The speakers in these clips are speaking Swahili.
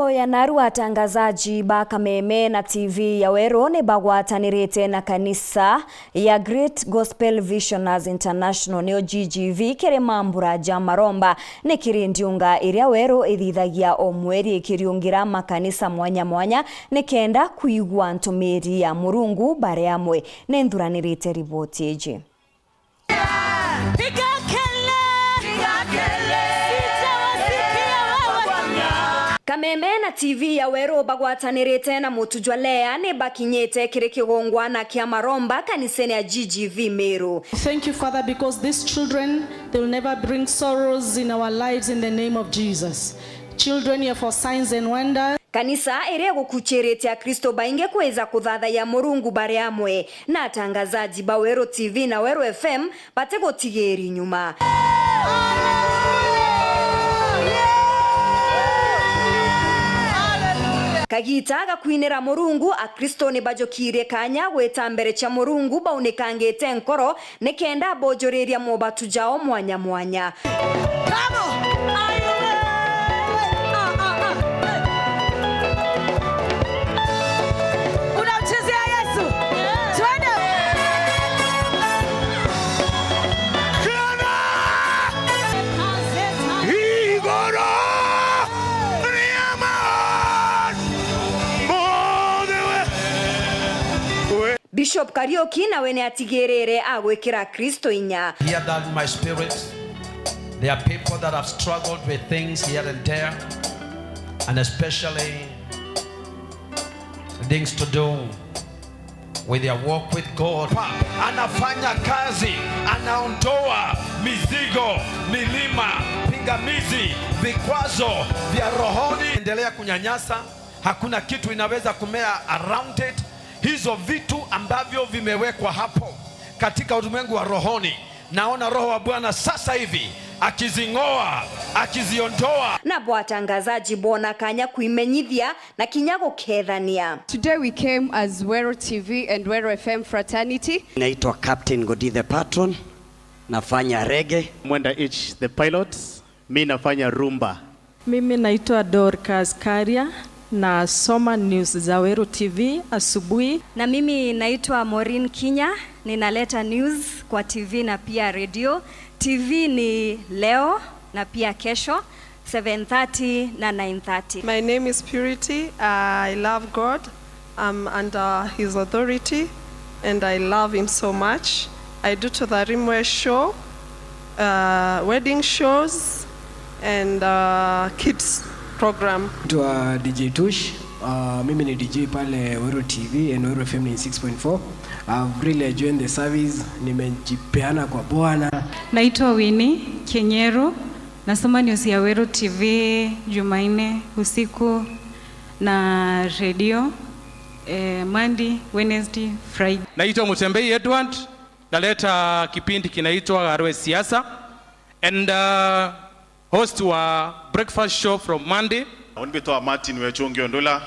Ya naru watangazaji ba Kameme na TV ya Wero ni bagwatanirite na kanisa ya Great Gospel Visioners International neo GGV kere mambura ja maromba ni kirindiunga iria Wero ithithagia o mweri ikiriungira makanisa mwanya mwanya ni kenda kuigwa ntumiri ya Murungu bare amwe ni ndhuranirite riboti eji. Kameme na TV ya Wero bagwatanirite na mutujwalea ni bakinyete kire kigongwana kia maromba kaniseni ya GGV Meru. Thank you, Father, because these children, they will never bring sorrows in our lives in the name of Jesus. Children here for signs and wonders. Kanisa ere gukucherete ya Kristo bainge kuweza kudhadha ya Murungu bare amwe na tangazaji ba Wero TV na Wero FM batego tigeri nyuma. Kagita kuinera Murungu akristo ni bajokire kanya gweta mbere cha Murungu baunekangete nkoro nekenda bojoreria mobatu jao mwanya mwanya. Bishop Kariuki na wene atigerere agwekira Kristo inya. Hear that in my spirit. There are people that have struggled with things here and there, and especially things to do with their walk with God. Anafanya kazi, anaondoa mizigo, milima, pingamizi, vikwazo vya rohoni. Endelea kunyanyasa, hakuna kitu inaweza kumea around it. Hizo vitu ambavyo vimewekwa hapo katika ulimwengu wa rohoni, naona roho wa Bwana sasa hivi akizingoa, akiziondoa. Na bwatangazaji bona kanya kuimenyithia na kinyago kethania. Today we came as Wero TV and Wero FM fraternity. Naitwa Captain Godi the Patron, nafanya reggae. Mwenda H the pilot, mimi nafanya rumba. Mimi naitwa Dorcas Karia na soma news za Wero TV asubuhi. Na mimi naitwa Maureen Kinya, ninaleta news kwa TV na pia radio. TV ni leo na pia kesho 7:30 na 9:30. My name is Purity. I love God. I'm under his authority and I love him so much. I do to the Rimwe show, wedding shows and kids program. To DJ Tush, mimi ni DJ pale Wero TV and Wero FM 6.4. I've really enjoyed the service. Nimejipeana kwa Bwana. Naitwa Winnie Kenyero, nasoma news ya Wero TV Jumanne usiku na radio Monday, Wednesday, Friday. Naitwa Mutembei Edward, naleta kipindi kinaitwa Garwe Siasa and host wa breakfast show from Monday. Onbitoa Martin Wechongi Ondola,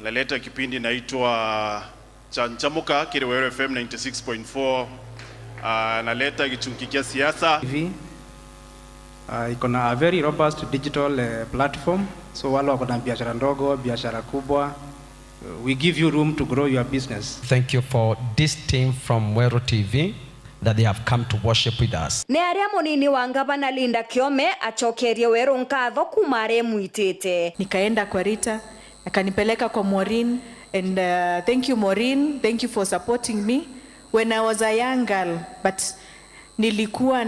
naleta kipindi naitwa Chanchamuka kile Wero FM 96.4. Naleta kichunkikia siasa. Iko na a very robust digital platform, so wale wako na biashara ndogo, biashara kubwa, we give you room to grow your business. Thank you for this team from Wero TV that they have come to worship with us. Ne aria munini wa Ngavana Linda Kiome achokerie Wero nkatho kumare muitete. Nikaenda kwa Rita, akanipeleka kwa Maureen and thank you Maureen, thank you for supporting me when I was a young girl, but nilikuwa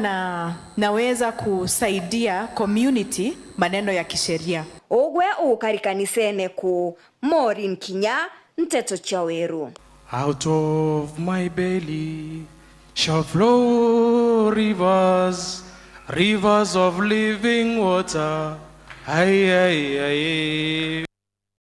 naweza kusaidia community maneno ya kisheria. Ogwe ukarikanisene ku Maureen Kinya, Nteto cha Wero. Out of my belly shall flow rivers, rivers of living water. Aye, aye, aye.